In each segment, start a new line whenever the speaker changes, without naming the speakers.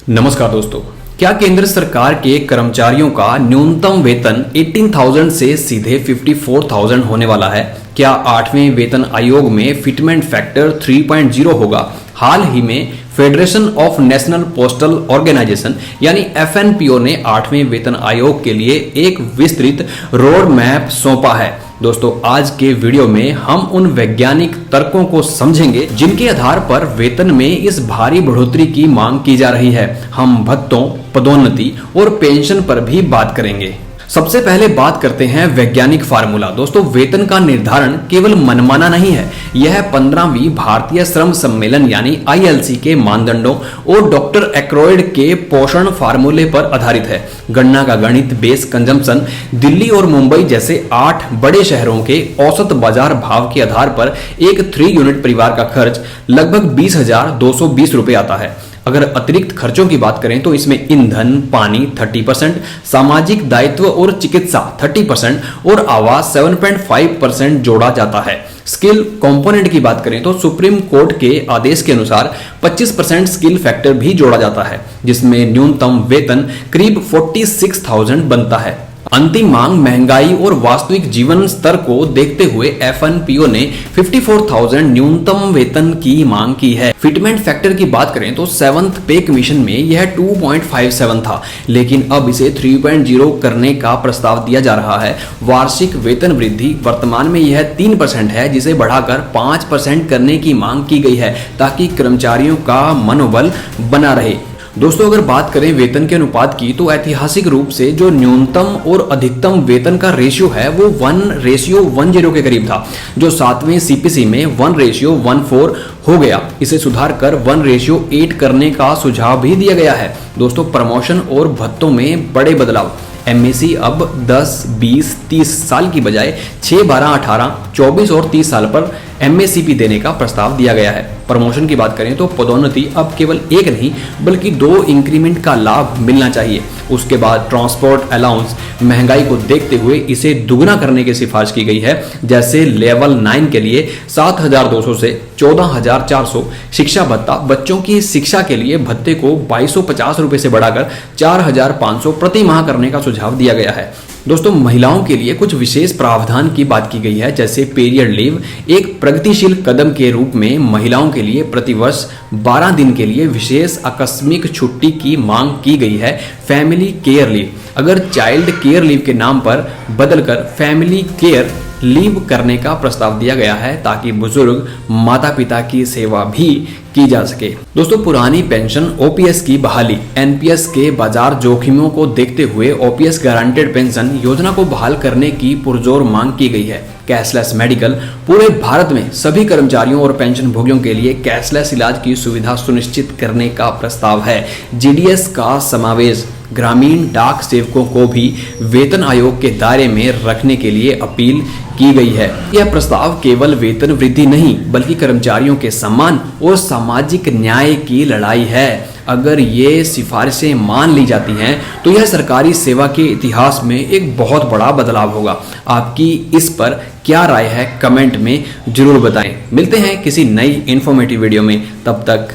नमस्कार दोस्तों, क्या केंद्र सरकार के कर्मचारियों का न्यूनतम वेतन 18,000 से सीधे 54,000 होने वाला है? क्या 8वें वेतन आयोग में फिटमेंट फैक्टर 3.0 होगा? हाल ही में federation of national postal organisation यानी FNPO ने 8वें वेतन आयोग के लिए एक विस्तृत रोड मैप सौंपा है। दोस्तों, आज के वीडियो में हम उन वैज्ञानिक तर्कों को समझेंगे जिनके आधार पर वेतन में इस भारी बढ़ोतरी की मांग की जा रही है। हम भत्तों, पदोन्नति और पेंशन पर भी बात करेंगे। सबसे पहले बात करते हैं वैज्ञानिक फार्मूला। दोस्तों, वेतन का निर्धारण केवल मनमाना नहीं है, यह 15वीं भारतीय श्रम सम्मेलन यानी ILC के मानदंडों और डॉक्टर एक्रोइड के पोषण फार्मूले पर आधारित है। गणना का गणित बेस कंजम्पशन दिल्ली और मुंबई जैसे 8 बड़े शहरों के औसत बाजार भाव के आधार पर एक 3 यूनिट परिवार का खर्च लगभग 20,220 रुपए आता है। अगर अतिरिक्त खर्चों की बात करें तो इसमें ईंधन, पानी 30%, सामाजिक दायित्व और चिकित्सा 30% और आवास 7.5% जोड़ा जाता है। स्किल कंपोनेंट की बात करें तो सुप्रीम कोर्ट के आदेश के अनुसार 25% स्किल फैक्टर भी जोड़ा जाता है, जिसमें न्यूनतम वेतन करीब 46,000 बनता है। अंतिम मांग, महंगाई और वास्तविक जीवन स्तर को देखते हुए FNPO ने 54,000 न्यूनतम वेतन की मांग की है। फिटमेंट फैक्टर की बात करें तो 7th पे कमीशन में यह 2.57 था, लेकिन अब इसे 3.0 करने का प्रस्ताव दिया जा रहा है। वार्षिक वेतन वृद्धि वर्तमान में यह 3% है, जिसे बढ़ाकर 5% करने की मांग की गई है ताकि कर्मचारियों का मनोबल बना रहे। दोस्तों, अगर बात करें वेतन के अनुपात की तो ऐतिहासिक रूप से जो न्यूनतम और अधिकतम वेतन का रेशियो है वो 1:10 के करीब था, जो 7वें CPC में 1:14 हो गया। इसे सुधार कर 1:8 करने का सुझाव भी दिया गया है। दोस्तों, प्रमोशन और भत्तों में बड़े बदलाव। MAC अब 10, 20, 30 साल की बजाय 6, 12, 18, 24 और 30 साल पर MACP देने का प्रस्ताव दिया गया है। प्रमोशन की बात करें तो पदोन्नति अब केवल एक नहीं बल्कि 2 इंक्रीमेंट का लाभ मिलना चाहिए। उसके बाद ट्रांसपोर्ट अलाउंस, महंगाई को देखते हुए इसे दुगना करने की सिफारिश की गई है। जैसे लेवल 9 के लिए 7,200 से 14,400, शिक्षा भत्ता, बच्चों की शिक्षा के लिए भत्ते को 2,250 रुपए से बढ़ाकर 4,500 प्रति माह करने का सुझाव दिया गया है। दोस्तों, महिलाओं के लिए कुछ विशेष प्रावधान की बात की गई है, जैसे पीरियड लीव। एक प्रगतिशील कदम के रूप में महिलाओं के लिए प्रतिवर्ष 12 दिन के लिए विशेष आकस्मिक छुट्टी की मांग की गई है। फैमिली केयर लीव, अगर चाइल्ड केयर लीव के नाम पर बदलकर फैमिली केयर लीव करने का प्रस्ताव दिया गया है ताकि बुजुर्ग माता पिता की सेवा भी की जा सके। दोस्तों, पुरानी पेंशन OPS की बहाली। NPS के बाजार जोखिमों को देखते हुए OPS गारंटेड पेंशन योजना को बहाल करने की पुरजोर मांग की गई है। कैशलेस मेडिकल, पूरे भारत में सभी कर्मचारियों और पेंशन भोगियों के लिए कैशलेस इलाज की सुविधा सुनिश्चित करने का प्रस्ताव है। GDS का समावेश, ग्रामीण डाक सेवकों को भी वेतन आयोग के दायरे में रखने के लिए अपील की गई है। यह प्रस्ताव केवल वेतन वृद्धि नहीं बल्कि कर्मचारियों के सम्मान और सामाजिक न्याय की लड़ाई है। अगर ये सिफारिशें मान ली जाती हैं तो यह सरकारी सेवा के इतिहास में एक बहुत बड़ा बदलाव होगा। आपकी इस पर क्या राय है, कमेंट में जरूर बताएं। मिलते हैं किसी नई इंफॉर्मेटिव वीडियो में, तब तक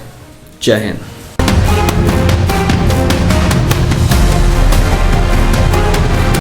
जय हिंद।